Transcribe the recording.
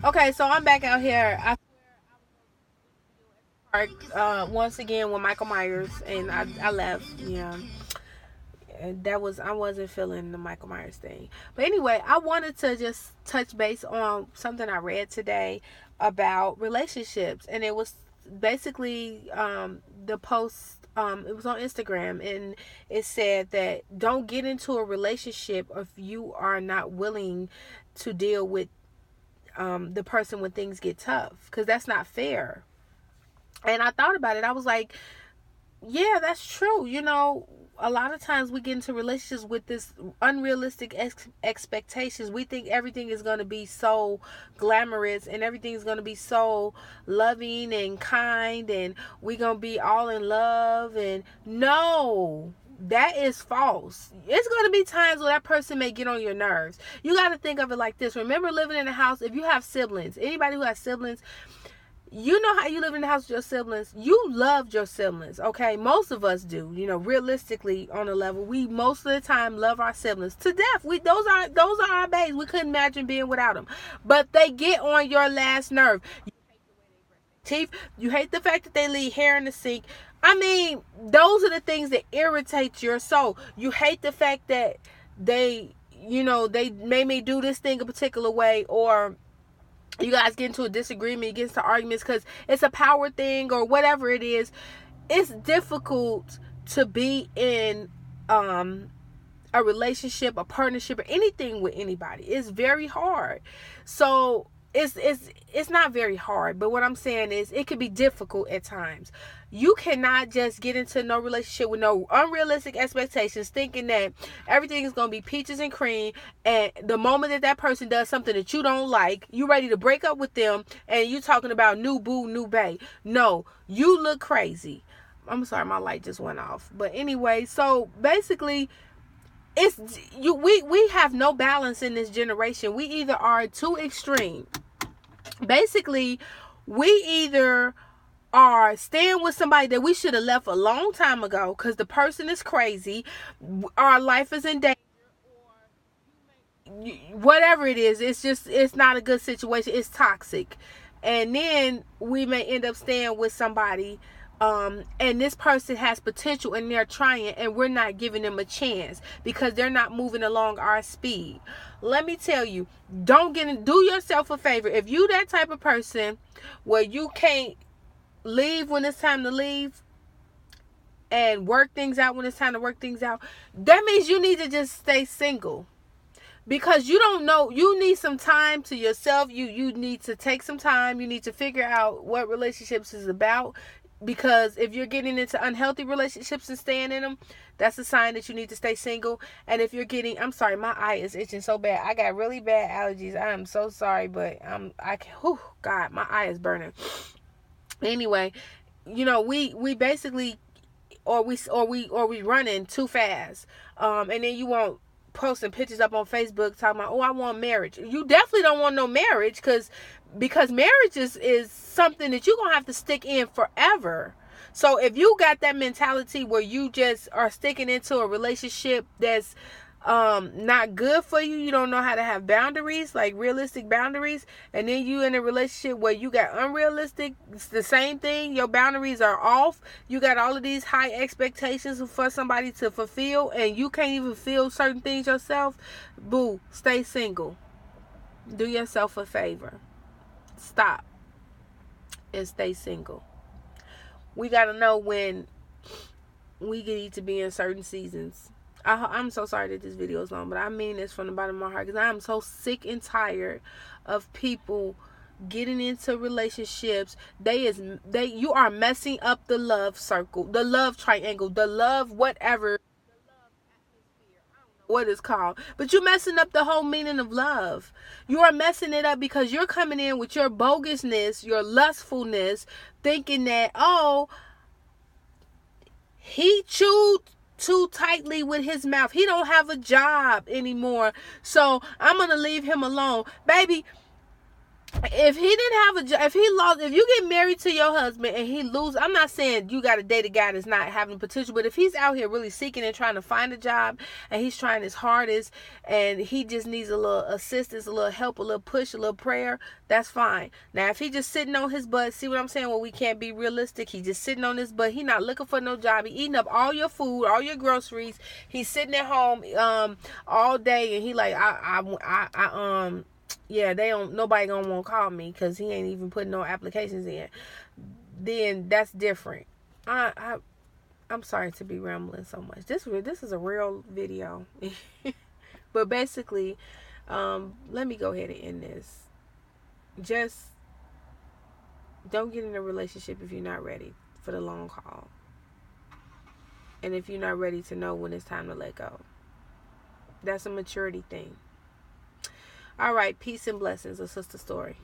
Okay, so I'm back out here. Once again with Michael Myers, and I left. Yeah, and that was I wasn't feeling the Michael Myers thing. But anyway, I wanted to just touch base on something I read today about relationships, and it was basically the post. It was on Instagram, and it said that don't get into a relationship if you are not willing to deal with the person when things get tough, because that's not fair. And I thought about it. I was like, yeah, that's true. A lot of times we get into relationships with this unrealistic expectations. We think everything is going to be so glamorous and everything is going to be so loving and kind and we're going to be all in love. And no, that is false. It's going to be times where that person may get on your nerves. You got to think of it like this. Remember living in a house, if you have siblings, anybody who has siblings, you know how you live in the house with your siblings. You loved your siblings, okay? Most of us do. Realistically, on a level, we most of the time love our siblings to death. Those are our babes. We couldn't imagine being without them. But they get on your last nerve. Teeth. You hate the fact that they leave hair in the sink. I mean, those are the things that irritate your soul. You hate the fact that they made me do this thing a particular way, or you guys get into a disagreement, get into arguments because it's a power thing or whatever it is. It's difficult to be in a relationship, a partnership, or anything with anybody. It's very hard. So it's not very hard, but what I'm saying is it could be difficult at times. You cannot just get into no relationship with no unrealistic expectations, thinking that everything is going to be peaches and cream, and the moment that that person does something that you don't like, you ready to break up with them, and you talking about new boo, new bae. No, you look crazy. I'm sorry, my light just went off. But anyway, so basically, it's you we have no balance in this generation. We either are too extreme. Basically, we either are staying with somebody that we should have left a long time ago because the person is crazy, our life is in danger, whatever it is. It's not a good situation. It's toxic. And then we may end up staying with somebody, and this person has potential and they're trying, and we're not giving them a chance because they're not moving along our speed. Let me tell you, do yourself a favor. If you that type of person where you can't leave when it's time to leave and work things out when it's time to work things out, that means you need to just stay single, because you don't know, you need some time to yourself. You need to take some time. You need to figure out what relationships is about, because if you're getting into unhealthy relationships and staying in them, that's a sign that you need to stay single. And if you're getting, I'm sorry, my eye is itching so bad. I got really bad allergies. I am so sorry, but God, my eye is burning. Anyway, we basically, or we running too fast, and then you want posting pictures up on Facebook talking about, oh, I want marriage. You definitely don't want no marriage, because marriage is something that you're gonna have to stick in forever. So if you got that mentality where you just are sticking into a relationship that's not good for you, you don't know how to have boundaries, like realistic boundaries, and then you in a relationship where you got unrealistic, it's the same thing, your boundaries are off, you got all of these high expectations for somebody to fulfill, and you can't even feel certain things yourself. Boo, stay single. Do yourself a favor. Stop and stay single. We got to know when we need to be in certain seasons. I'm so sorry that this video is long, but I mean this from the bottom of my heart, because I am so sick and tired of people getting into relationships. You are messing up the love circle, the love triangle, the love whatever what it's called. But you're messing up the whole meaning of love. You are messing it up because you're coming in with your bogusness, your lustfulness, thinking that, oh, he chewed too tightly with his mouth. He don't have a job anymore, so I'm gonna leave him alone. Baby, if he didn't have a job, if he lost, if you get married to your husband and he lose, I'm not saying you got to date a guy that's not having potential, but if he's out here really seeking and trying to find a job and he's trying his hardest and he just needs a little assistance, a little help, a little push, a little prayer, that's fine. Now, if he just sitting on his butt, see what I'm saying? Well, we can't be realistic. He just sitting on his butt. He not looking for no job. He eating up all your food, all your groceries. He's sitting at home all day and he like, yeah, nobody gonna want to call me because he ain't even putting no applications in. Then that's different. I'm sorry to be rambling so much. This is a real video. But basically, let me go ahead and end this. Just don't get in a relationship if you're not ready for the long haul. And if you're not ready to know when it's time to let go. That's a maturity thing. All right, peace and blessings, a sister story.